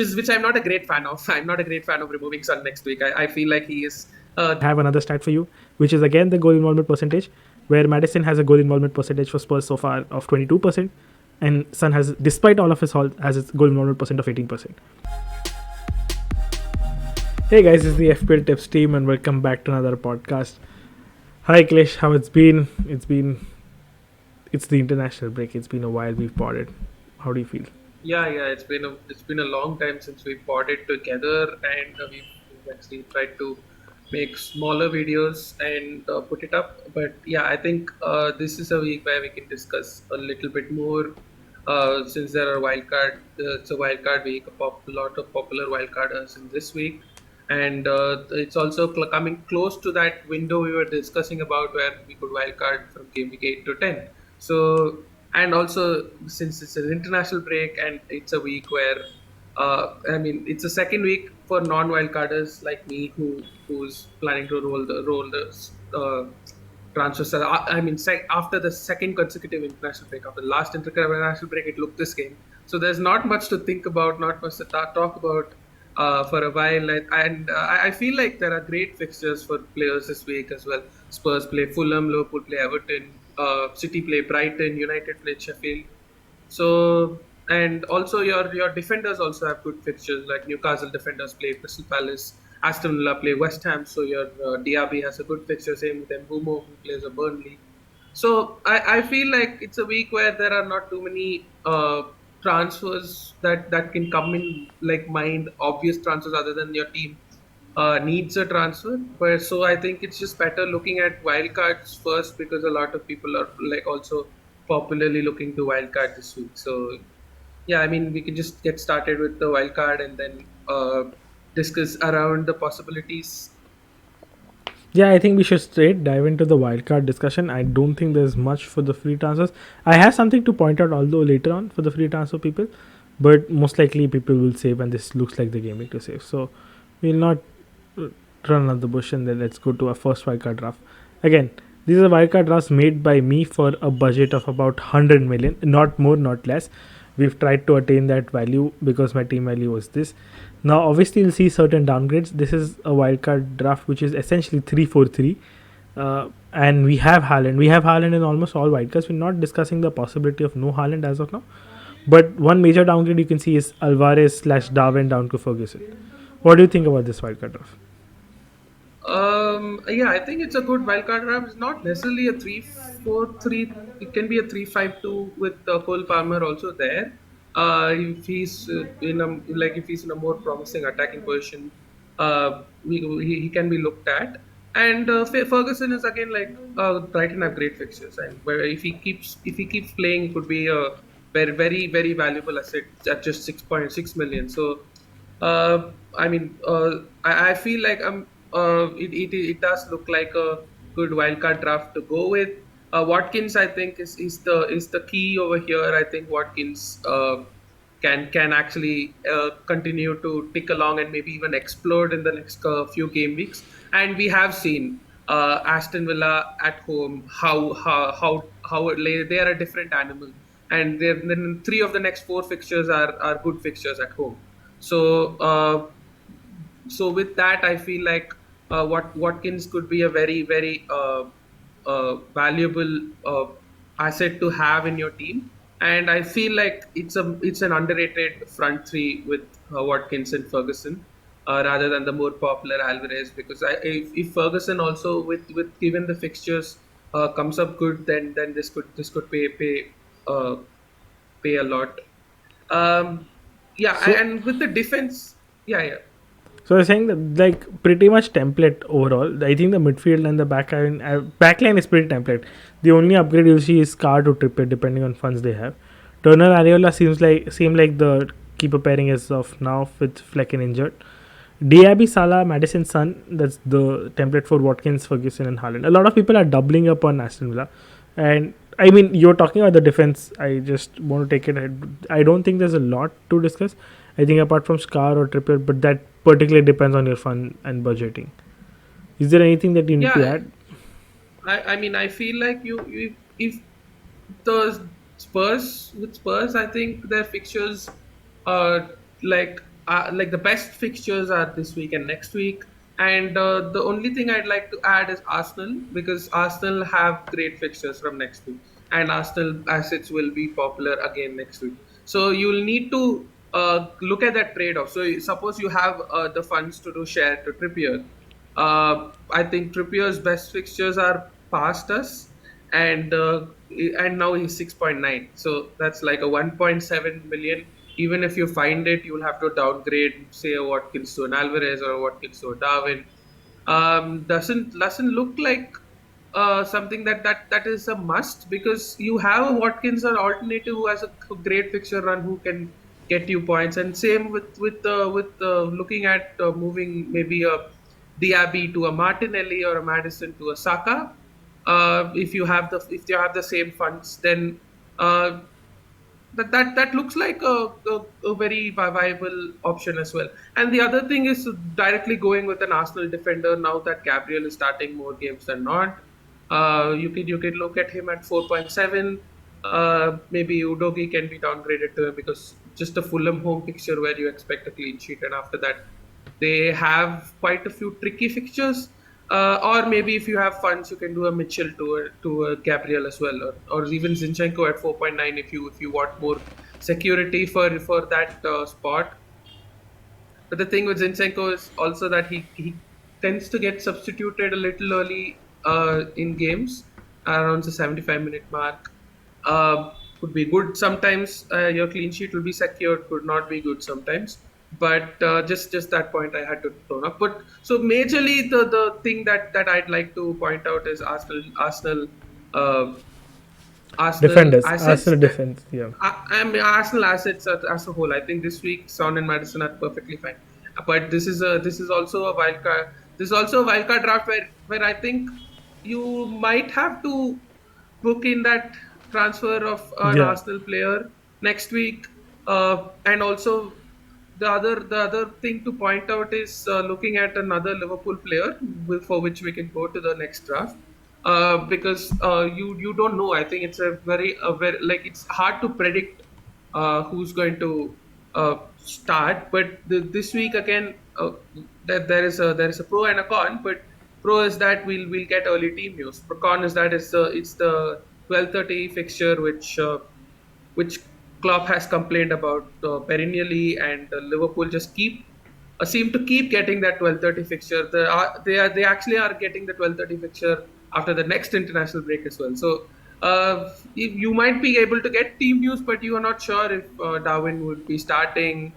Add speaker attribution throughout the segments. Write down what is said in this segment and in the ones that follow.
Speaker 1: which I'm not a great fan of. I'm not a great fan of removing Son next week. I feel like he is.
Speaker 2: Have another stat for you, which is again the goal involvement percentage, where Maddison has a goal involvement percentage for Spurs so far of 22%, and Son has, despite all of his faults, has a goal involvement percent of 18%. Hey guys, this is the FPL Tips team, and welcome back to another podcast. Hi Klish, how it's been? It's the international break. It's been a while we've potted. How do you feel?
Speaker 1: Yeah. It's been a long time since we potted together, and we've actually tried to make smaller videos and put it up. But yeah, I think this is a week where we can discuss a little bit more. Since there are wildcard, it's a wildcard week. A lot of popular wildcarders in this week, and it's also coming close to that window we were discussing about where we could wildcard from game week 8 to 10. So, and also since it's an international break and it's a week where it's a second week for non-wildcarders like me who's planning to roll the transfers. After the second consecutive international break, after the last international break, it looked this game. So there's not much to think about, not much to talk about for a while. I feel like there are great fixtures for players this week as well. Spurs play Fulham, Liverpool play Everton, City play Brighton, United play Sheffield. So, and also your defenders also have good fixtures, like Newcastle defenders play Crystal Palace, Aston Villa play West Ham. So your Diaby has a good fixture. Same with Mbumo who plays a Burnley. So I feel like it's a week where there are not too many transfers that can come in, like mind obvious transfers other than your team needs a transfer. But so I think it's just better looking at wildcards first, because a lot of people are like also popularly looking to wildcard this week. So yeah, I mean, we can just get started with the wildcard and then discuss around the possibilities.
Speaker 2: Yeah, I think we should straight dive into the wildcard discussion. I don't think there's much for the free transfers. I have something to point out, although later on for the free transfer people, but most likely people will save, and this looks like the game week to save. So we'll not run on the bush, and then let's go to our first wildcard draft. Again, these are wildcard drafts made by me for a budget of about 100 million, not more, not less. We've tried to attain that value because my team value was this. Now, obviously, you'll see certain downgrades. This is a wildcard draft which is essentially 3-4-3. And we have Haaland. We have Haaland in almost all wildcards. We're not discussing the possibility of no Haaland as of now. But one major downgrade you can see is Alvarez/Darwin down to Ferguson. What do you think about this wildcard draft?
Speaker 1: Yeah, I think it's a good wildcard draft. It's not necessarily a 3-4-3. It can be a 3-5-2 with Cole Palmer also there. If he's if he's in a more promising attacking position, he can be looked at. And Ferguson is again like Brighton have great fixtures, and where if he keeps playing, it could be a very valuable asset at just 6.6 million. So I feel like it does look like a good wildcard draft to go with. Watkins, I think, is the key over here. I think Watkins can actually continue to tick along and maybe even explode in the next few game weeks. And we have seen Aston Villa at home they are a different animal, and then three of the next four fixtures are good fixtures at home. So with that, I feel like Watkins could be a very valuable asset to have in your team, and I feel like it's an underrated front three with Watkins and Ferguson, rather than the more popular Alvarez. Because if Ferguson also with given the fixtures comes up good, then this could uh, pay a lot. Yeah,
Speaker 2: So,
Speaker 1: and with the defense, yeah.
Speaker 2: So I'm saying that like pretty much template overall. I think the midfield and the backline is pretty template. The only upgrade you'll see is Car to Trippier depending on funds they have. Turner Areola seem like the keeper pairing as of now with Flecken injured. Diaby, Salah, Maddison, Son. That's the template for Watkins, Ferguson, and Haaland. A lot of people are doubling up on Aston Villa, and I mean you're talking about the defense. I just want to take it ahead. I don't think there's a lot to discuss. I think apart from Scar or Trippier, but that particularly depends on your fund and budgeting. Is there anything that you need to
Speaker 1: Yeah,
Speaker 2: add?
Speaker 1: I feel like you if the Spurs, I think their fixtures are like like the best fixtures are this week and next week. And the only thing I'd like to add is Arsenal, because Arsenal have great fixtures from next week, and Arsenal assets will be popular again next week. So you'll need to look at that trade-off. So suppose you have the funds to do share to Trippier. I think Trippier's best fixtures are past us, and now he's 6.9. So that's like a 1.7 million. Even if you find it, you'll have to downgrade, say, a Watkins to an Alvarez or a Watkins to a Darwin. Doesn't look like something that is a must, because you have a Watkins, an alternative who has a great fixture run, who can get you points. And same with looking at moving maybe a Diaby to a Martinelli or a Maddison to a Saka. If you have the same funds, then uh, that looks like a very viable option as well. And the other thing is directly going with an Arsenal defender now that Gabriel is starting more games than not. You can look at him at 4.7. Maybe Udogi can be downgraded to him, because just a Fulham home fixture where you expect a clean sheet, and after that they have quite a few tricky fixtures. Or maybe if you have funds, you can do a Mitchell to a Gabriel as well, or even Zinchenko at 4.9 if you want more security for that spot. But the thing with Zinchenko is also that he tends to get substituted a little early in games around the 75-minute mark. Could be good sometimes. Your clean sheet will be secured. Could not be good sometimes. But just that point I had to throw up. But so majorly the thing that I'd like to point out is uh, Arsenal
Speaker 2: Defenders,
Speaker 1: assets.
Speaker 2: Arsenal defense. Yeah.
Speaker 1: I mean, Arsenal assets as a whole. I think this week Son and Maddison are perfectly fine. But this is also a wild card. This is also a wild card draft where I think you might have to book in that transfer of an
Speaker 2: Yeah.
Speaker 1: Arsenal player next week. And also the other thing to point out is looking at another Liverpool player for which we can go to the next draft. Because you don't know. I think it's a very like it's hard to predict who's going to start. But this week again, that there is a pro and a con. But pro is that we'll get early team news. Pro con is that it's the 12:30 fixture, which Klopp has complained about perennially, and Liverpool just seem to keep getting that 12:30 fixture. They actually are getting the 12:30 fixture after the next international break as well. So you might be able to get team news, but you are not sure if Darwin would be starting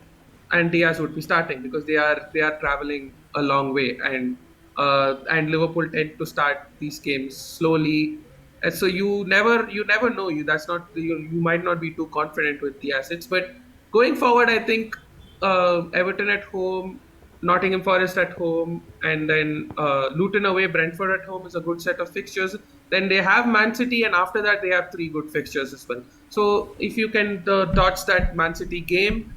Speaker 1: and Diaz would be starting, because they are traveling a long way, and Liverpool tend to start these games slowly. And so you never know. You might not be too confident with the assets. But going forward, I think Everton at home, Nottingham Forest at home, and then Luton away, Brentford at home is a good set of fixtures. Then they have Man City, and after that they have three good fixtures as well. So if you can dodge that Man City game,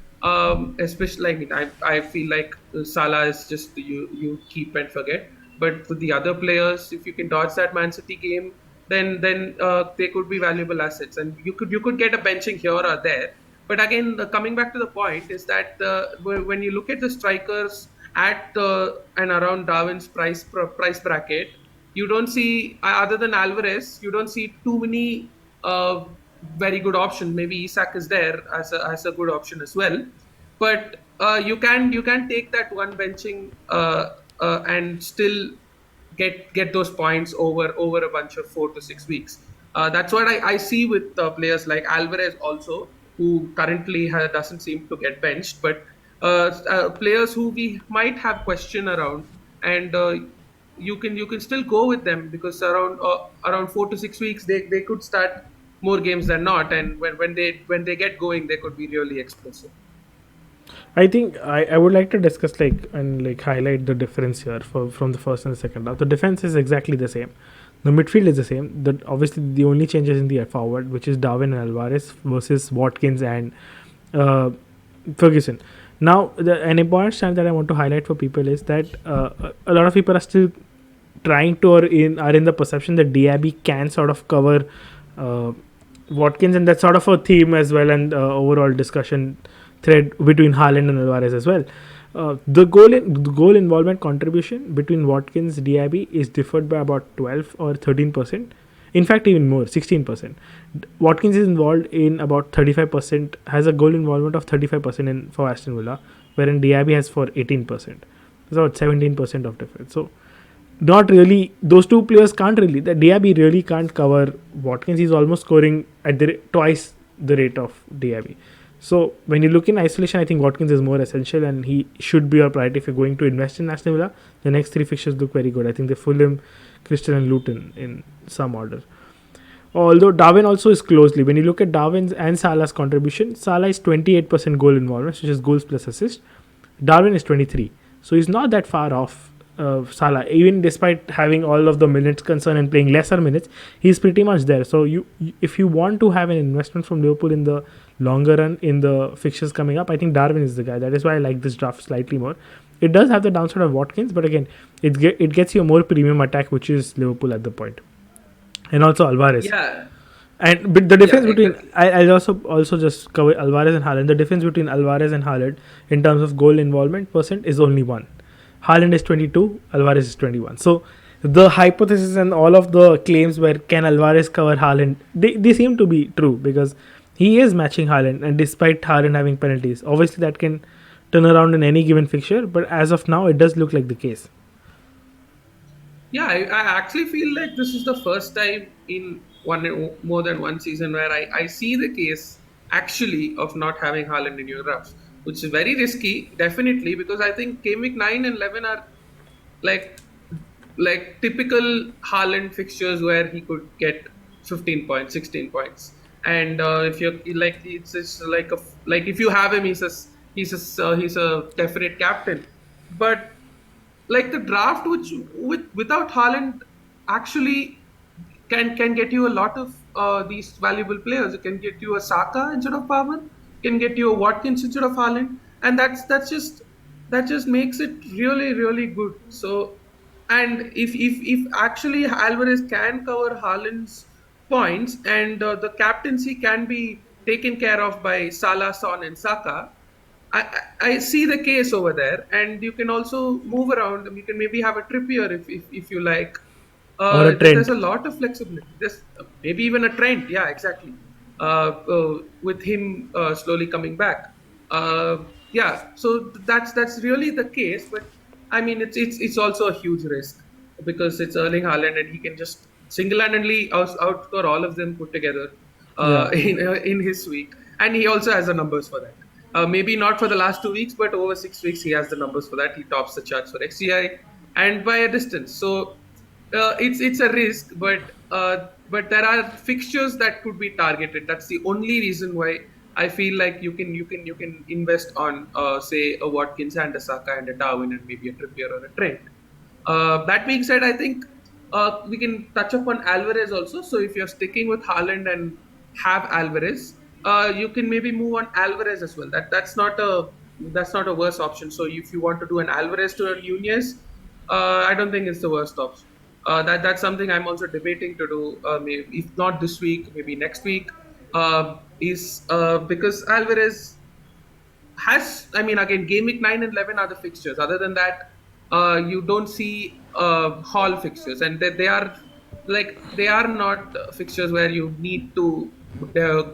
Speaker 1: especially, I mean, I feel like Salah is just you keep and forget. But with the other players, if you can dodge that Man City game, then they could be valuable assets, and you could get a benching here or there. But again, coming back to the point is that when you look at the strikers at and around Darwin's price bracket, you don't see, other than Alvarez, you don't see too many very good options. Maybe Isak is there as a good option as well. But you can take that one benching and still get those points over a bunch of 4 to 6 weeks. That's what I see with players like Alvarez also, who currently doesn't seem to get benched, but players who we might have question around, and you can still go with them, because around 4 to 6 weeks they could start more games than not, and when they get going, they could be really explosive.
Speaker 2: I think I would like to discuss and highlight the difference here from the first and the second half. The defense is exactly the same. The midfield is the same. Obviously the only changes in the forward, which is Darwin and Alvarez versus Watkins and uh, Ferguson. Now, an important stand that I want to highlight for people is that a lot of people are still trying to are in the perception that Diaby can sort of cover uh, Watkins, and that's sort of a theme as well, and overall discussion thread between Haaland and Alvarez as well. The goal involvement contribution between Watkins DIB is differed by about 12 or 13%. In fact, even more, 16%. Watkins is involved in about 35%, has a goal involvement of 35% in for Aston Villa, wherein DIB has for 18%. It's about 17% of difference. So not really, those two players can't really, the DIB really can't cover Watkins. He's almost scoring at twice the rate of DIB. So when you look in isolation, I think Watkins is more essential and he should be your priority if you're going to invest in Aston Villa. The next three fixtures look very good. I think they Fulham, Crystal and Luton in some order. Although Darwin also is closely. When you look at Darwin's and Salah's contribution, Salah is 28% goal involvement, which is goals plus assist. Darwin is 23. So he's not that far off Salah. Even despite having all of the minutes concern and playing lesser minutes, he's pretty much there. So if you want to have an investment from Liverpool in the longer run in the fixtures coming up, I think Darwin is the guy. That is why I like this draft slightly more. It does have the downside of Watkins, but again, it gets you a more premium attack, which is Liverpool at the point, and also Alvarez.
Speaker 1: Yeah,
Speaker 2: And the difference
Speaker 1: yeah,
Speaker 2: between
Speaker 1: exactly.
Speaker 2: I'll also just cover Alvarez and Haaland. The difference between Alvarez and Haaland in terms of goal involvement percent is only one. Haaland is 22, Alvarez is 21. So the hypothesis and all of the claims where can Alvarez cover Haaland, they seem to be true because he is matching Haaland, and despite Haaland having penalties, obviously that can turn around in any given fixture. But as of now, it does look like the case.
Speaker 1: Yeah, I actually feel like this is the first time in more than one season where I see the case actually of not having Haaland in your drafts, which is very risky, definitely, because I think game week 9 and 11 are like typical Haaland fixtures where he could get 15 points, 16 points, and if you're like it's just like if you have him, he's a definite captain, but like the draft which without Haaland actually can get you a lot of these valuable players. It can get you a Saka instead of Palmer, can get you a Watkins instead of Haaland, and that just makes it really really good. So, and if actually Alvarez can cover Haaland's points and the captaincy can be taken care of by Salah, Son, and Saka, I see the case over there, and you can also move around. You can maybe have a Trippier if you like.
Speaker 2: Or a
Speaker 1: There's
Speaker 2: Trent.
Speaker 1: a lot of flexibility. There's maybe even a Trent. Yeah, exactly. With him slowly coming back. Yeah, so that's really the case. But I mean, it's also a huge risk because it's Erling Haaland, and he can just single-handedly outscore all of them put together
Speaker 2: Yeah.
Speaker 1: in his week, and he also has the numbers for that. Maybe not for the last 2 weeks, but over 6 weeks, he has the numbers for that. He tops the charts for XGI and by a distance. So it's a risk, but there are fixtures that could be targeted. That's the only reason why I feel like you can invest on say a Watkins and a Saka and a Darwin and maybe a Trippier or a Trent. That being said, I think we can touch upon Alvarez also. So if you're sticking with Haaland and have Alvarez, you can maybe move on Alvarez as well. That's not a worse option. So if you want to do an Alvarez to a Nunez, I don't think it's the worst option. That's something I'm also debating to do. Maybe, if not this week, maybe next week. Is because Alvarez has, I mean, again, game week 9 and 11 are the fixtures. Other than that, you don't see hall fixtures, and they are not fixtures where you need to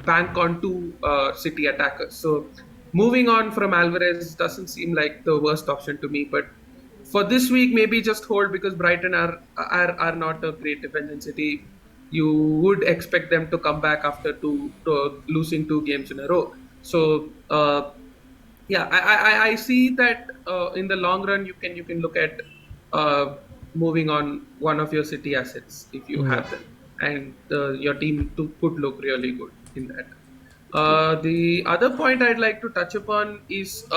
Speaker 1: bank on two City attackers. So moving on from Alvarez doesn't seem like the worst option to me. But for this week, maybe just hold because Brighton are not a great defense City. You would expect them to come back after losing 2 games in a row. So yeah, I see that in the long run you can look at uh, moving on one of your City assets if you
Speaker 2: Yeah.
Speaker 1: have them, and your team could look really good in that. The other point I'd like to touch upon is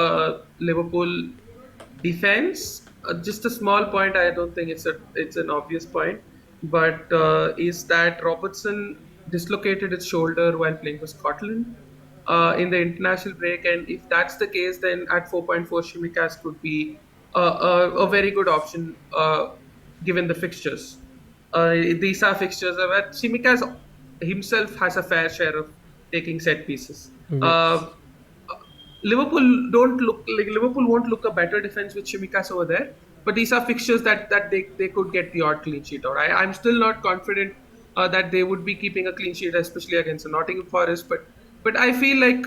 Speaker 1: Liverpool defense. Just a small point. I don't think it's an obvious point, but is that Robertson dislocated his shoulder while playing for Scotland in the international break, and if that's the case, then at 4.4, Shimikas could be a very good option given the fixtures. These are fixtures where Shimikas himself has a fair share of taking set pieces.
Speaker 2: Yes.
Speaker 1: Uh, Liverpool don't look like Liverpool won't look a better defense with Shimikas over there. But these are fixtures that they could get the odd clean sheet out. I'm still not confident that they would be keeping a clean sheet, especially against a Nottingham Forest. But I feel like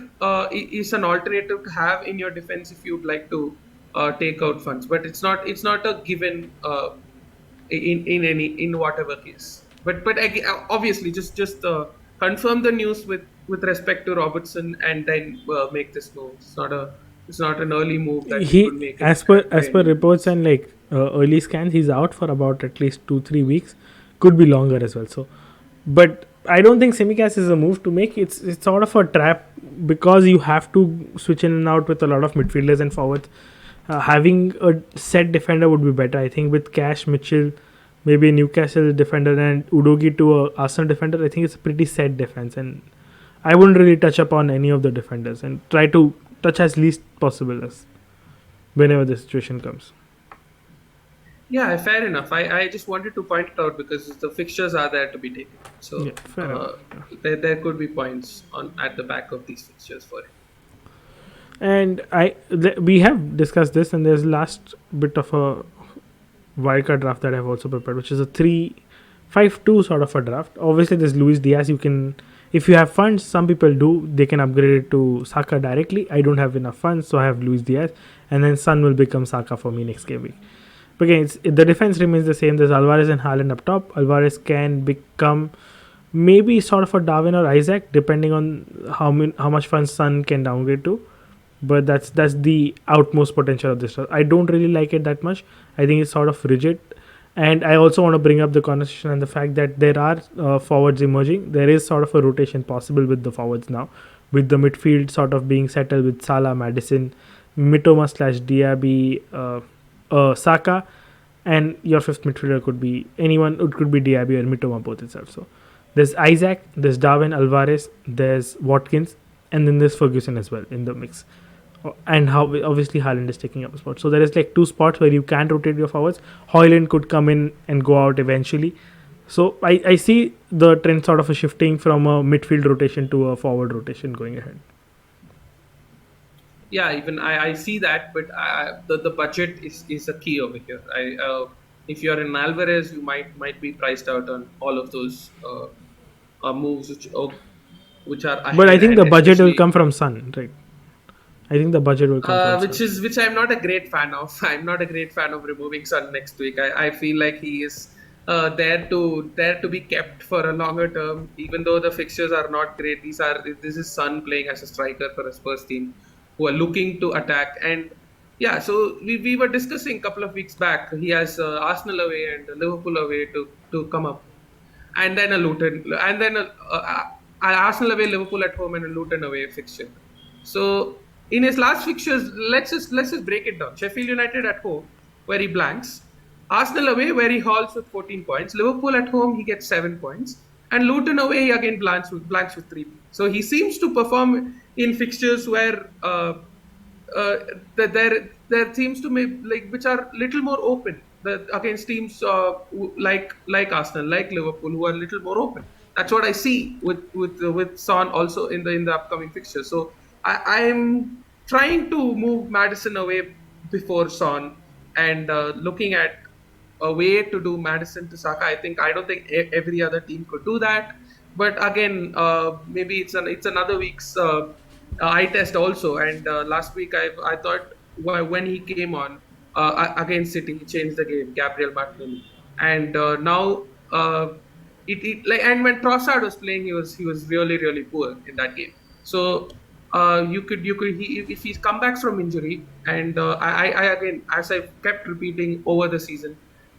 Speaker 1: it's an alternative to have in your defense if you'd like to take out funds. But it's not a given in whatever case. But obviously just confirm the news with respect to Robertson and then make this move. It's not an early move that you
Speaker 2: He,
Speaker 1: could make it
Speaker 2: as
Speaker 1: by
Speaker 2: per
Speaker 1: any
Speaker 2: reports
Speaker 1: means.
Speaker 2: and like early scans, he's out for about at least 2-3 weeks. Could be longer as well. So, but I don't think Simicast is a move to make. It's sort of a trap because you have to switch in and out with a lot of midfielders and forwards. Having a set defender would be better. I think with Cash, Mitchell, maybe a Newcastle defender and Udogi to a Arsenal defender, I think it's a pretty set defense, and I wouldn't really touch upon any of the defenders and try to touch as least possible as whenever the situation comes.
Speaker 1: Yeah, fair enough. I just wanted to point it out because the fixtures are there to be taken.
Speaker 2: Yeah,
Speaker 1: So
Speaker 2: fair enough.
Speaker 1: there could be points on at the back of these fixtures for it.
Speaker 2: And we have discussed this, and there's last bit of a wildcard draft that I've also prepared, which is a 3-5-2 sort of a draft. Obviously, there's Luis Diaz. You can, if you have funds, some people do, they can upgrade it to Saka directly. I don't have enough funds, so I have Luis Diaz, and then Son will become Saka for me next game week. But again, the defense remains the same. There's Alvarez and Haaland up top. Alvarez can become maybe sort of a Darwin or Isaac, depending on how much funds Son can downgrade to. But that's the outmost potential of this. I don't really like it that much. I think it's sort of rigid, and I also want to bring up the conversation and the fact that there are forwards emerging. There is sort of a rotation possible with the forwards now, with the midfield sort of being settled with Salah, Maddison, Mitoma slash Diaby, Saka, and your fifth midfielder could be anyone. It could be Diaby or Mitoma both itself. So there's Isaac, there's Darwin, Alvarez, there's Watkins, and then there's Ferguson as well in the mix. And how obviously Haaland is taking up a spot. So there is like two spots where you can rotate your forwards. Hoyland could come in and go out eventually. So I see the trend sort of a shifting from a midfield rotation to a forward rotation going ahead.
Speaker 1: Yeah, even I see that, but the budget is a key over here. If you're in Alvarez, you might be priced out on all of those moves which are
Speaker 2: But I
Speaker 1: ahead,
Speaker 2: think
Speaker 1: and
Speaker 2: the budget will
Speaker 1: especially
Speaker 2: come from Sun, right? I think the budget will come from Sun.
Speaker 1: which I'm not a great fan of. I'm not a great fan of removing Son next week. I feel like he is there to be kept for a longer term, even though the fixtures are not great. This is Son playing as a striker for a Spurs team who are looking to attack. And yeah, so we were discussing a couple of weeks back. He has Arsenal away and Liverpool away to come up, and then a Luton, and then Arsenal away, Liverpool at home, and a Luton away fixture. So in his last fixtures, let's just break it down. Sheffield United at home, where he blanks. Arsenal away, where he hauls with 14 points. Liverpool at home, he gets 7 points. And Luton away, he again blanks with 3 points. So he seems to perform in fixtures where there seems to be like which are little more open against teams like Arsenal, like Liverpool, who are a little more open. That's what I see with Son also in the upcoming fixture. So I'm trying to move Maddison away before Son and looking at a way to do Maddison to Saka. I don't think every other team could do that. But again, maybe it's another week's eye test also. And last week I thought when he came on against City, he changed the game, Gabriel Martinelli, and now like, and when Trossard was playing, he was really really poor in that game. So if he's come back from injury, and I again, as I've kept repeating over the season,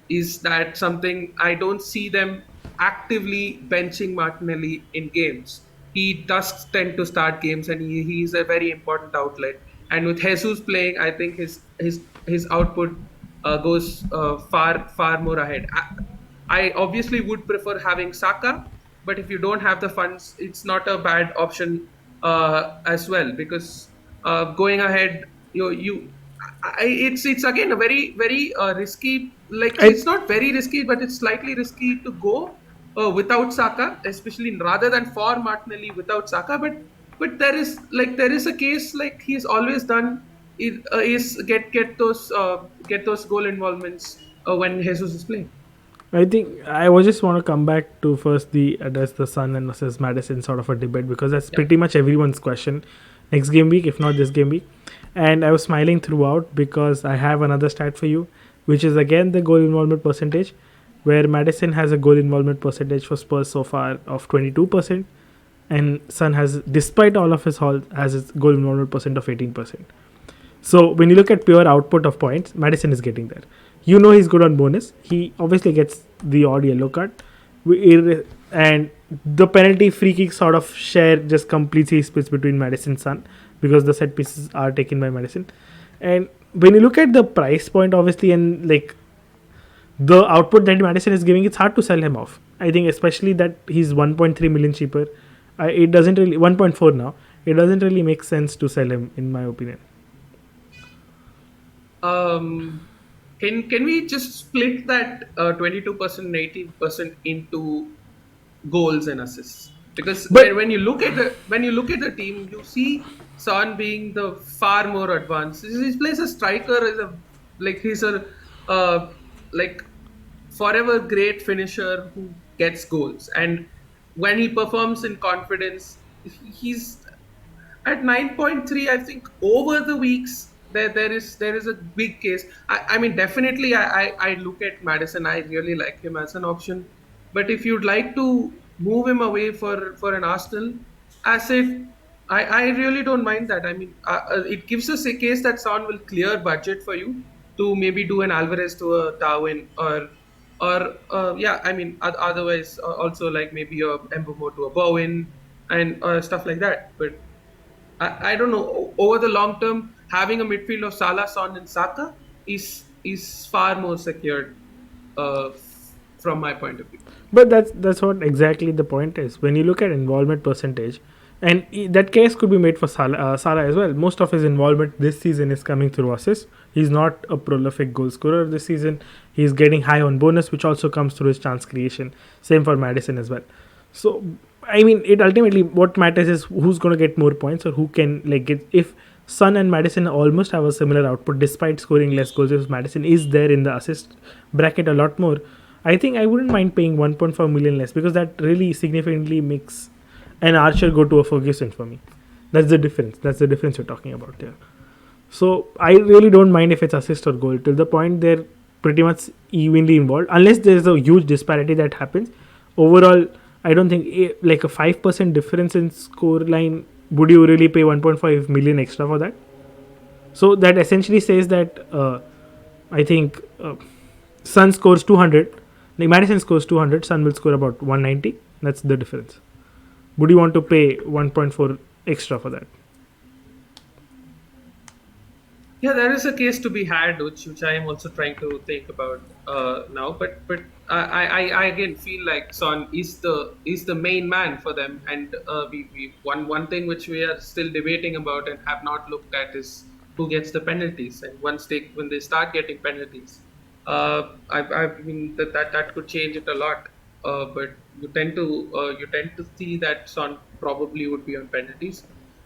Speaker 1: is that something I don't see them actively benching Martinelli in games. He does tend to start games, and he's a very important outlet. And with Jesus playing, I think his output goes far more ahead. I obviously would prefer having Saka, but if you don't have the funds, it's not a bad option as well, because going ahead, it's again a very very risky. Like,
Speaker 2: I
Speaker 1: it's not very risky, but it's slightly risky to go without Saka, especially rather than for Martinelli without Saka. But but there is a case like he's always done is get those goal involvements when Jesus is playing.
Speaker 2: I think I was just want to come back to first the address the Sun and versus Maddison sort of a debate because that's
Speaker 1: Yeah.
Speaker 2: pretty much everyone's question next game week, if not this game week. And I was smiling throughout because I have another stat for you, which is again the goal involvement percentage, where Maddison has a goal involvement percentage for Spurs so far of 22%, and Sun has, despite all of his hauls, has his goal involvement percent of 18%. So when you look at pure output of points, Maddison is getting there. You know he's good on bonus. He obviously gets the odd yellow card, and the penalty free kick sort of share just completely splits between Maddison and Sun because the set pieces are taken by Maddison. And when you look at the price point, obviously, and like the output that Maddison is giving, it's hard to sell him off. I think especially that he's 1.3 million cheaper. It doesn't really 1.4 now. It doesn't really make sense to sell him, in my opinion.
Speaker 1: Um, can we just split that 22% and 18% into goals and assists? Because
Speaker 2: But
Speaker 1: when you look at the team, you see Son being the far more advanced. He plays a striker as a he's a uh, like forever great finisher who gets goals, and when he performs in confidence, he's at 9.3. I think over the weeks there is a big case. I mean, definitely I look at Maddison. I really like him as an option, but if you'd like to move him away for an Arsenal asset, I really don't mind that. I mean, it gives us a case that someone will clear budget for you to maybe do an Alvarez to a Darwin, or yeah, I mean, otherwise also like maybe a Mbomo to a Bowen and stuff like that. But I don't know. Over the long term, having a midfield of Salah, Son, and Saka is far more secured from my point of view.
Speaker 2: But that's what exactly the point is. When you look at involvement percentage, and that case could be made for Salah as well. Most of his involvement this season is coming through assists. He's not a prolific goal scorer this season. He's getting high on bonus, which also comes through his chance creation. Same for Maddison as well. So I mean, it ultimately what matters is who's going to get more points or who can like get. If Son and Maddison almost have a similar output despite scoring less goals, if Maddison is there in the assist bracket a lot more, I think I wouldn't mind paying 1.4 million less because that really significantly makes an Archer go to a Ferguson for me. That's the difference. That's the difference you're talking about there. So I really don't mind if it's assist or goal. Till the point they're pretty much evenly involved, unless there's a huge disparity that happens. Overall, I don't think like a 5% difference in score line. Would you really pay 1.5 million extra for that? So that essentially says that I think Sun scores 200. Like Madison scores 200. Sun will score about 190. That's the difference. Would you want to pay 1.4 extra for that?
Speaker 1: Yeah, there is a case to be had, which I am also trying to think about now. But I again feel like Son is the main man for them, and we one thing which we are still debating about and have not looked at is who gets the penalties. And when they start getting penalties, I mean that could change it a lot. But you tend to see that Son probably would be on penalties.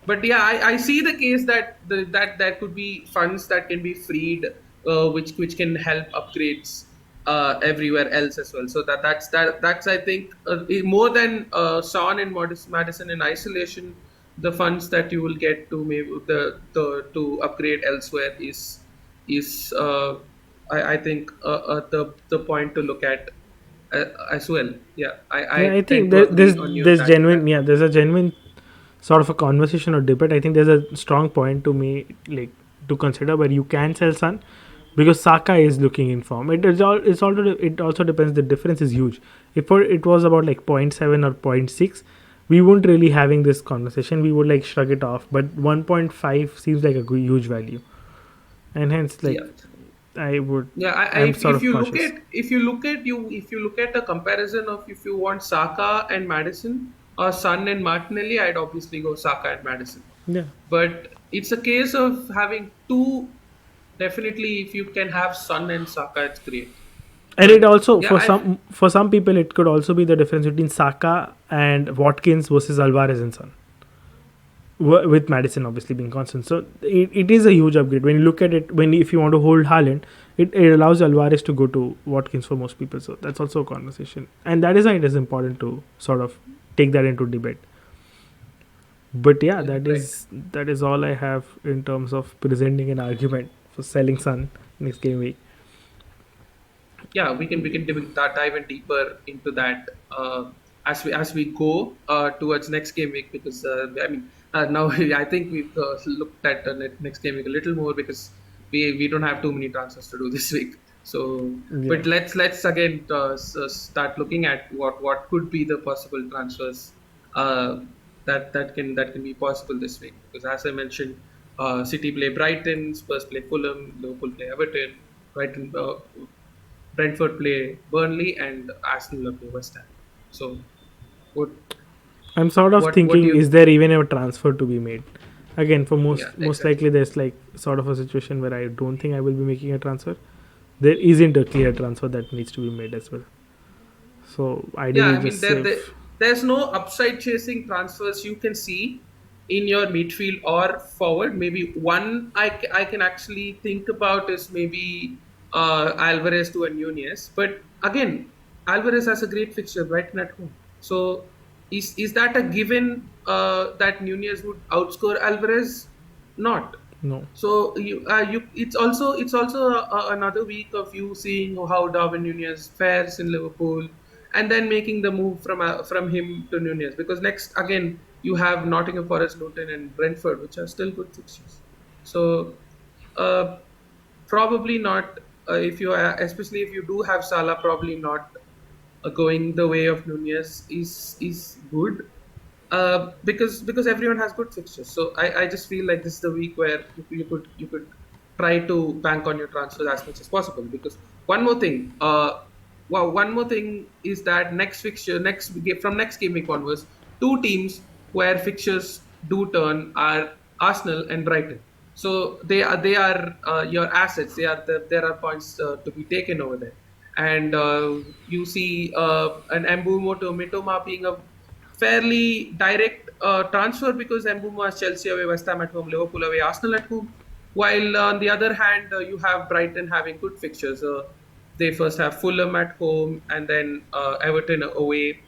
Speaker 1: But yeah, I see the case that there could be funds that can be freed, which can help upgrades everywhere else as well. So that's I think more than Son and Madison in isolation, the funds that you will get to maybe the to upgrade elsewhere is I think the point to look at as well. Yeah, I
Speaker 2: Yeah, I
Speaker 1: tend
Speaker 2: think
Speaker 1: to agree on you that.
Speaker 2: there's a genuine sort of a conversation or debate. I think there's a strong point to me like to consider where you can sell Sun because Saka is looking in form. It also depends. The difference is huge. If it was about like point 0.7 or point 0.6, we wouldn't really having this conversation. We would like shrug it off. But 1.5 seems like a huge value, and hence like
Speaker 1: Yeah.
Speaker 2: I would
Speaker 1: Yeah,
Speaker 2: I'm sort
Speaker 1: if
Speaker 2: of
Speaker 1: you look
Speaker 2: cautious.
Speaker 1: at a comparison of if you want Saka and Madison or Son and Martinelli, I'd obviously go Saka and Madison.
Speaker 2: Yeah.
Speaker 1: But it's a case of having two. Definitely, if you can have Son and Saka, it's great.
Speaker 2: And it
Speaker 1: But
Speaker 2: also
Speaker 1: yeah,
Speaker 2: for some people it could also be the difference between Saka and Watkins versus Alvarez and Son. with Maddison obviously being constant. So it is a huge upgrade when you look at it. When if you want to hold Haaland, it allows Alvarez to go to Watkins for most people. So that's also a conversation, and that is why it is important to sort of take that into debate. But yeah,
Speaker 1: Yeah,
Speaker 2: that
Speaker 1: right.
Speaker 2: is all I have in terms of presenting an argument for selling Sun next game week.
Speaker 1: Yeah, we can dive in deeper into that as we go towards next game week, because I mean now I think we've looked at next game week a little more, because we don't have too many transfers to do this week. So,
Speaker 2: Yeah.
Speaker 1: but let's again start looking at what could be the possible transfers uh, that can be possible this week, because as I mentioned, City play Brighton, Spurs play Fulham, Liverpool play Everton, Brighton. Brentford play Burnley, and Arsenal play West Ham. So what
Speaker 2: I'm sort of
Speaker 1: what do
Speaker 2: thinking,
Speaker 1: you?
Speaker 2: is there even a transfer to be made? Again, for
Speaker 1: Yeah,
Speaker 2: most
Speaker 1: exactly.
Speaker 2: likely, there's like sort of a situation where I don't think I will be making a transfer. There isn't a clear transfer that needs to be made as well. So
Speaker 1: Yeah,
Speaker 2: ideally,
Speaker 1: I mean
Speaker 2: just save.
Speaker 1: there's no upside chasing transfers you can see in your midfield or forward. Maybe one I can actually think about is maybe Alvarez to a Nunez. But again, Alvarez has a great fixture Brighton at home. So is that a given that Nunez would outscore Alvarez? Not.
Speaker 2: No.
Speaker 1: So it's also another week of you seeing how Darwin Nunez fares in Liverpool, and then making the move from him to Nunez, because next again you have Nottingham Forest, Luton, and Brentford, which are still good fixtures. So uh, probably not, if you especially if you do have Salah, probably not going the way of Nunez is good, because everyone has good fixtures. So I just feel like this is the week where you could try to bank on your transfers as much as possible. Because one more thing, one more thing is that from next game week onwards, two teams where fixtures do turn are Arsenal and Brighton. So they are your assets. There are points to be taken over there, and you see an Mbumo to Mitoma being a fairly direct transfer, because Mbuma has Chelsea away, West Ham at home, Liverpool away, Arsenal at home. While on the other hand, you have Brighton having good fixtures. They first have Fulham at home, and then Everton away,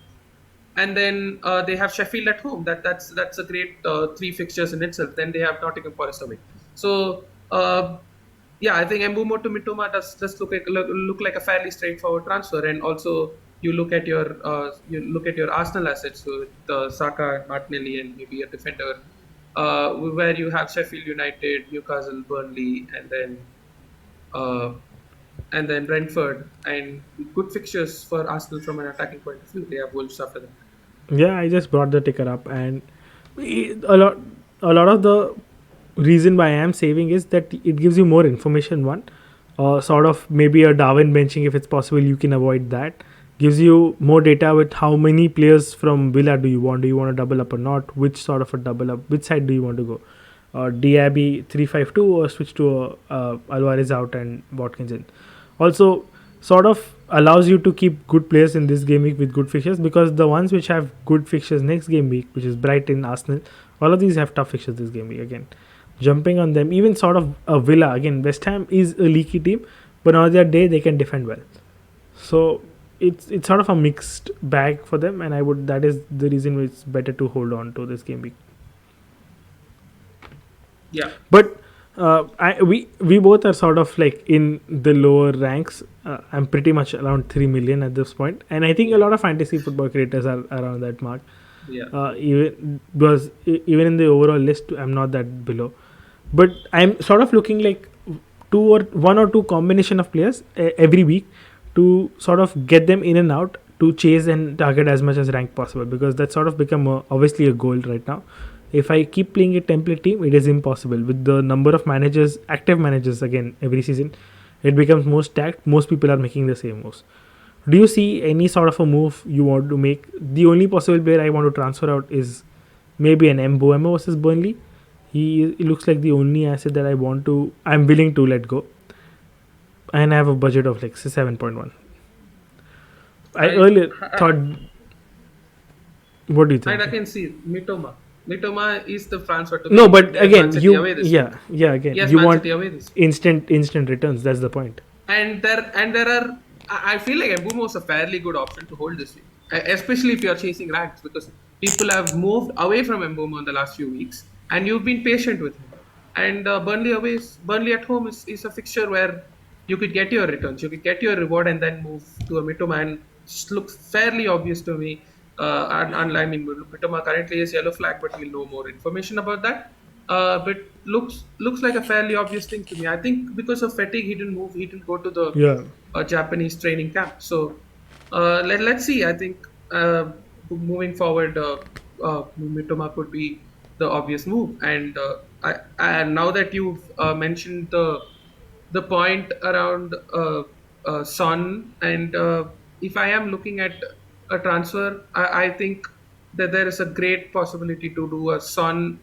Speaker 1: and then they have Sheffield at home. That's a great three fixtures in itself. Then they have Nottingham Forest away. So yeah, I think Mbumo to Mitoma does look like a fairly straightforward transfer. And also you look at your Arsenal assets with Saka, Martinelli, and maybe a defender, where you have Sheffield United, Newcastle, Burnley, and then Brentford, and good fixtures for Arsenal from an attacking point of view. They have Wolves after that.
Speaker 2: Yeah, I just brought the ticker up, and a lot, of the reason why I am saving is that it gives you more information. One, sort of maybe a Darwin benching if it's possible. You can avoid that. Gives you more data with how many players from Villa do you want? Do you want to double up or not? Which sort of a double up? Which side do you want to go? Diaby 3-5-2 or switch to Alvarez out and Watkins in. Also, sort of allows you to keep good players in this game week with good fixtures, because the ones which have good fixtures next game week, which is Brighton, Arsenal, all of these have tough fixtures this game week again. Jumping on them, even sort of a Villa again. West Ham is a leaky team, but on their day they can defend well. So it's sort of a mixed bag for them, and that is the reason it's better to hold on to this game week.
Speaker 1: Yeah,
Speaker 2: But we both are sort of like in the lower ranks. I'm pretty much around 3 million at this point, and I think a
Speaker 1: yeah,
Speaker 2: lot of fantasy football creators are around that mark.
Speaker 1: yeah.
Speaker 2: Even because even in the overall list, I'm not that below. But I'm sort of looking like one or two combination of players every week to sort of get them in and out to chase and target as much as rank possible, because that's sort of become obviously a goal right now. If I keep playing a template team, it is impossible with the number of managers, active managers again every season. It becomes more stacked. Most people are making the same moves. Do you see any sort of a move you want to make? The only possible player I want to transfer out is maybe an Mboemo versus Burnley. He looks like the only asset that I'm willing to let go, and I have a budget of like 7.1. I
Speaker 1: I
Speaker 2: earlier
Speaker 1: I,
Speaker 2: thought, what do you
Speaker 1: I
Speaker 2: think?
Speaker 1: can see Mitoma. Mitoma is the transfer to
Speaker 2: No,
Speaker 1: make.
Speaker 2: but
Speaker 1: They have Man
Speaker 2: again,
Speaker 1: City
Speaker 2: you
Speaker 1: away this week.
Speaker 2: yeah, again,
Speaker 1: Yes,
Speaker 2: you
Speaker 1: Man
Speaker 2: want
Speaker 1: City away this week.
Speaker 2: instant returns. That's the point.
Speaker 1: And there are. I feel like Mbumo is a fairly good option to hold this week, especially if you are chasing ranks because people have moved away from Mbumo in the last few weeks, and you've been patient with him. And Burnley at home is a fixture where you could get your returns, you could get your reward, and then move to a Mitoma. And just looks fairly obvious to me. And I mean, Mitoma currently is yellow flag, but we'll know more information about that. But looks like a fairly obvious thing to me. I think because of fatigue, he didn't move. He didn't go to the
Speaker 2: Yeah.
Speaker 1: Japanese training camp. So let's see. I think moving forward, Mitoma could be the obvious move. And now that you've mentioned the point around Son, and if I am looking at a transfer, I think that there is a great possibility to do a uh, Son,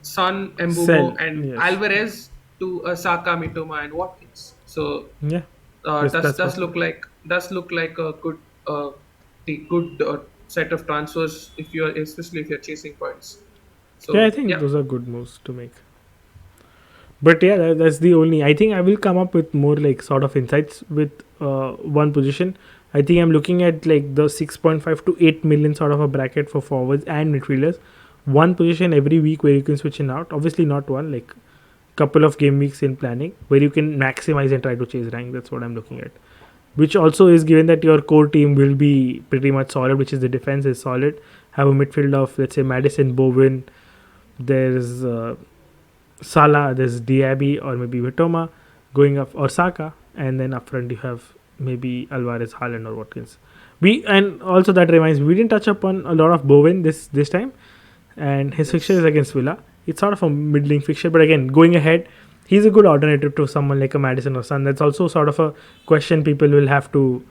Speaker 2: Sell.
Speaker 1: Embumo, and
Speaker 2: Yes.
Speaker 1: Alvarez to Saka, Mitoma, and Watkins. So
Speaker 2: Yeah. Yes,
Speaker 1: does
Speaker 2: that's
Speaker 1: does
Speaker 2: possible.
Speaker 1: look like a uh, good set of transfers if you're especially if you're chasing points.
Speaker 2: Yeah, I
Speaker 1: So
Speaker 2: think
Speaker 1: yeah,
Speaker 2: those are good moves to make. But yeah, that's the only. I think I will come up with more like sort of insights with one position. I think I'm looking at like the 6.5 to 8 million sort of a bracket for forwards and midfielders. One position every week where you can switch in out. Obviously, not one, like couple of game weeks in planning where you can maximize and try to chase rank. That's what I'm looking at. Which also is given that your core team will be pretty much solid, which is the defense is solid. Have a midfield of, let's say, Maddison, Bowen, there's Salah, there's Diaby or maybe Vitoma going up, or Saka, and then up front you have maybe Alvarez, Haaland, or Watkins. And also that reminds me, we didn't touch upon a lot of Bowen this time, and his fixture is
Speaker 1: yes.
Speaker 2: against Villa. It's sort of a middling fixture, but again, going ahead, he's a good alternative to someone like a Maddison or Son. That's also sort of a question people will have to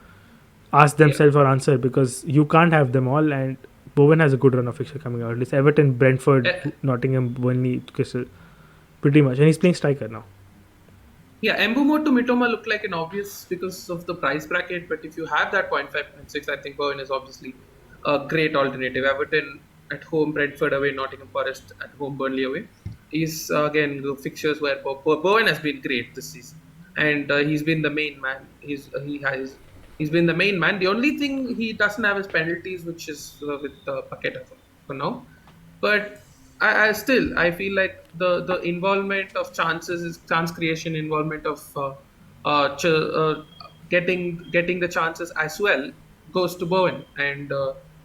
Speaker 2: ask
Speaker 1: Yeah.
Speaker 2: themselves or answer, because you can't have them all. And Bowen has a good run of fixture coming out. At least Everton, Brentford,
Speaker 1: Uh,
Speaker 2: Nottingham, Burnley, Crystal, pretty much, and he's playing striker now.
Speaker 1: Yeah, Embumo to Mitoma look like an obvious because of the price bracket, but if you have that 0.5, 0.6, I think Bowen is obviously a great alternative. Everton at home, Brentford away, Nottingham Forest at home, Burnley away. Is again the fixtures where Bowen has been great this season, and he's been the main man. He's been the main man. The only thing he doesn't have is penalties, which is with Paqueta for now. But I still I feel like the involvement of chances is chance creation, involvement of getting the chances as well goes to Bowen, and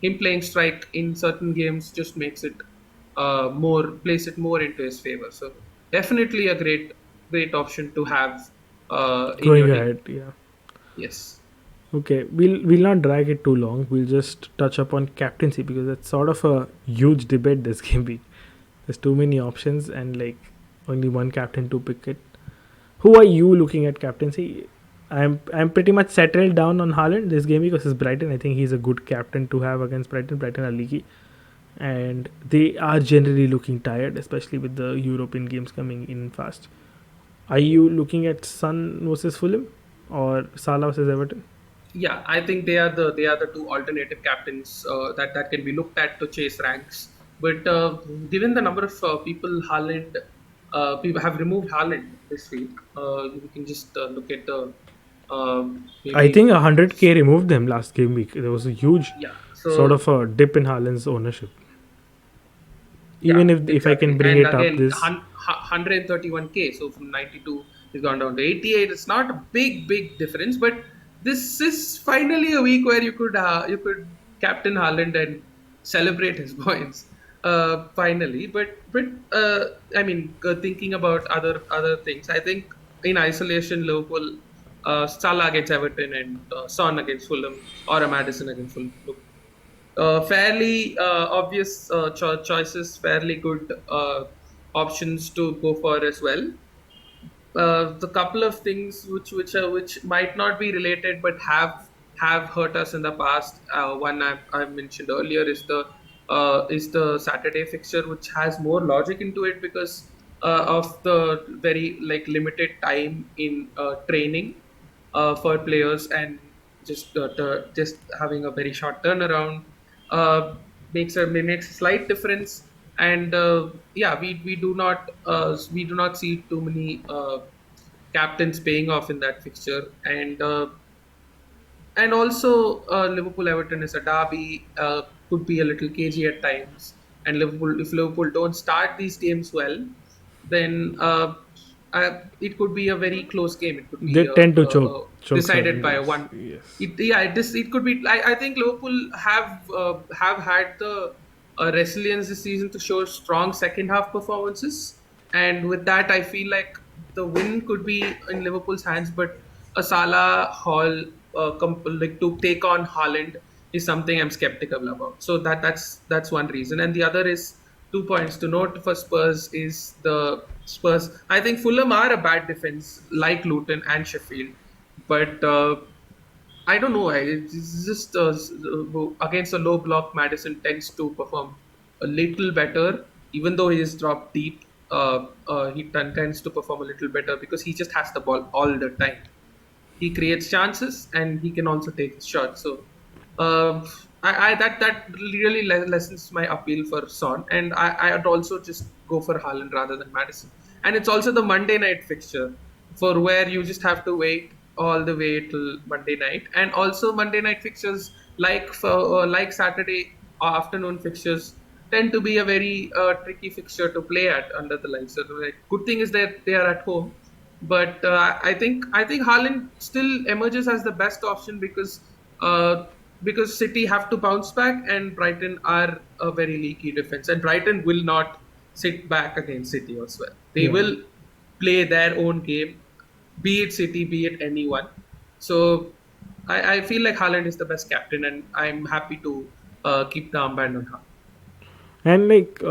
Speaker 1: him playing strike in certain games just makes it more place it more into his favor. So definitely a great option to have in your
Speaker 2: Going
Speaker 1: team.
Speaker 2: ahead, yeah.
Speaker 1: Yes.
Speaker 2: Okay, we'll not drag it too long. We'll just touch upon captaincy, because it's sort of a huge debate this game week. There's too many options and like only one captain to pick it. Who are you looking at captaincy? I'm pretty much settled down on Haaland this game because it's Brighton. I think he's a good captain to have against Brighton. Brighton are leaky, and they are generally looking tired, especially with the European games coming in fast. Are you looking at Son versus Fulham or Salah versus Everton?
Speaker 1: Yeah, I think they are the two alternative captains that can be looked at to chase ranks. But given the number of people people have removed Haaland this week, we can just look at the
Speaker 2: I
Speaker 1: maybe
Speaker 2: think 100k removed them last game week. There was a huge
Speaker 1: yeah.
Speaker 2: sort
Speaker 1: So
Speaker 2: of a dip in Haaland's ownership.
Speaker 1: yeah,
Speaker 2: Even if I can
Speaker 1: exactly.
Speaker 2: bring
Speaker 1: And
Speaker 2: it up,
Speaker 1: again,
Speaker 2: this
Speaker 1: 131K. So from 92, he's gone down to 88. It's not a big difference, but this is finally a week where you could captain Haaland and celebrate his points. Finally, but I mean, thinking about other things, I think in isolation, Liverpool, Salah against Everton and Son against Fulham, or a Maddison against Fulham look fairly obvious choices, fairly good options to go for as well. The couple of things which might not be related but have hurt us in the past. One I've mentioned earlier is the Saturday fixture, which has more logic into it because of the very like limited time in training for players, and just having a very short turnaround. Uh, makes a slight difference. And yeah, we do not see too many captains paying off in that fixture. And also, Liverpool Everton is a derby, could be a little cagey at times. And if Liverpool don't start these games well, then it could be a very close game. It could
Speaker 2: They
Speaker 1: be
Speaker 2: tend to choke
Speaker 1: decided
Speaker 2: certain
Speaker 1: by a
Speaker 2: games.
Speaker 1: one.
Speaker 2: Yes.
Speaker 1: It could be. I think Liverpool have had the resilience this season to show strong second half performances, and with that, I feel like the win could be in Liverpool's hands. But a Salah Hall like to take on Haaland is something I'm skeptical about. So that's one reason, and the other is 2 points to note for Spurs is the Spurs. I think Fulham are a bad defense, like Luton and Sheffield, but I don't know. It's just against a low block, Maddison tends to perform a little better, even though he is dropped deep. Tends to perform a little better because he just has the ball all the time. He creates chances and he can also take his shots. So uh, I that really lessens my appeal for Son, and I'd also just go for Haaland rather than Maddison. And it's also the Monday night fixture for where you just have to wait all the way till Monday night, and also Monday night fixtures like Saturday afternoon fixtures tend to be a very tricky fixture to play at under the lights. So like, good thing is that they are at home, but I think Haaland still emerges as the best option uh, because City have to bounce back and Brighton are a very leaky defense, and Brighton will not sit back against City as well. They
Speaker 2: Yeah.
Speaker 1: will play their own game, be it City, be it anyone. So I feel like Haaland is the best captain, and I'm happy to keep the armband on Haaland.
Speaker 2: And like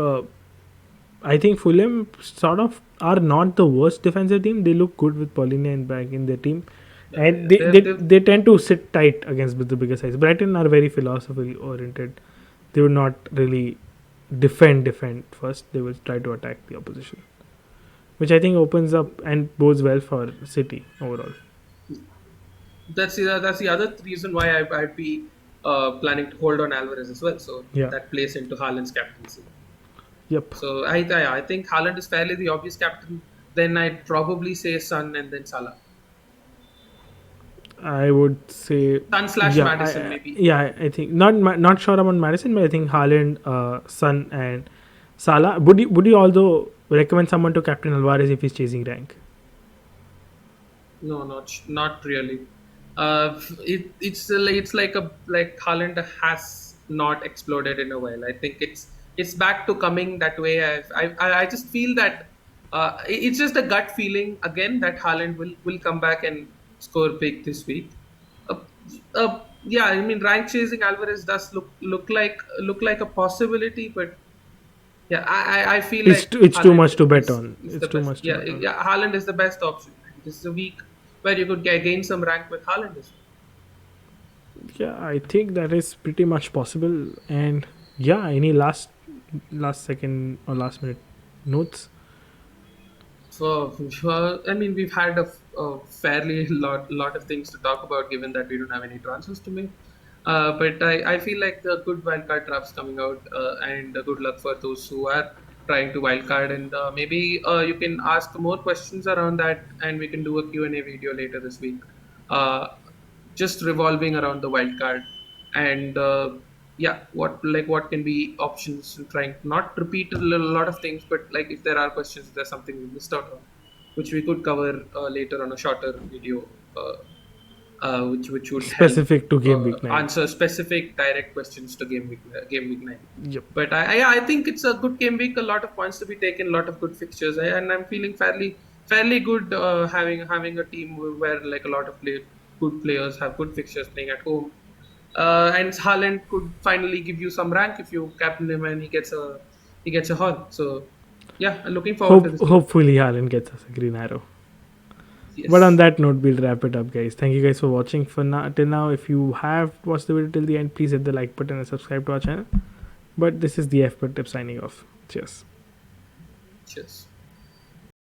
Speaker 2: I think Fulham sort of are not the worst defensive team. They look good with Paulinho and back in their team, and they,
Speaker 1: They're,
Speaker 2: they
Speaker 1: they're,
Speaker 2: they tend to sit tight against the bigger sides. Brighton are very philosophy oriented. They would not really defend first. They will try to attack the opposition, which I think opens up and bodes well for City overall.
Speaker 1: that's the other reason why I'd be planning to hold on Alvarez as well. So
Speaker 2: Yeah.
Speaker 1: that plays into Haaland's captaincy.
Speaker 2: Yep.
Speaker 1: So I think Haaland is fairly the obvious captain. Then I'd probably say Son and then Salah.
Speaker 2: I would say,
Speaker 1: Son slash
Speaker 2: yeah,
Speaker 1: Maddison maybe.
Speaker 2: I think not sure about Madison, but I think Haaland, Son, and Salah. Would you although recommend someone to captain Alvarez if he's chasing rank?
Speaker 1: No, not really. It's like Haaland has not exploded in a while. I think it's back to coming that way. I just feel that it's just a gut feeling again that Haaland will come back and score big this week. Uh, yeah, I mean rank chasing Alvarez does look like a possibility, but yeah, I feel like
Speaker 2: It's too
Speaker 1: Haaland
Speaker 2: much to bet
Speaker 1: is
Speaker 2: on.
Speaker 1: is
Speaker 2: It's
Speaker 1: the
Speaker 2: too
Speaker 1: best.
Speaker 2: much to
Speaker 1: Yeah,
Speaker 2: bet on.
Speaker 1: yeah, Haaland is the best option. This is a week where you could gain some rank with Haaland as well.
Speaker 2: Yeah, I think that is pretty much possible. And yeah, any last second or last minute notes?
Speaker 1: So, I mean, we've had a fairly lot of things to talk about, given that we don't have any transfers to make. But I feel like the good wildcard drafts coming out, and good luck for those who are trying to wildcard. And maybe you can ask more questions around that, and we can do a Q&A video later this week, uh, just revolving around the wildcard. And yeah, what can be options and trying to not repeat lot of things, but like if there are questions, if there's something we missed out on, which we could cover later on a shorter video, which would help
Speaker 2: Specific to game week 9.
Speaker 1: answer specific direct questions to game week 9.
Speaker 2: Yep.
Speaker 1: But I think it's a good game week, a lot of points to be taken, a lot of good fixtures, and I'm feeling fairly good having a team where like a lot of good players have good fixtures playing at home. And Haaland could finally give you some rank if you captain him and he gets a haul. So yeah, I'm looking forward to this game.
Speaker 2: Hopefully Haaland gets us a green arrow. But on
Speaker 1: Yes.
Speaker 2: that note, we'll wrap it up, guys. Thank you guys for watching for now. Till now, if you have watched the video till the end, please hit the like button and subscribe to our channel. But this is the F Tip signing off. Cheers.
Speaker 1: Cheers.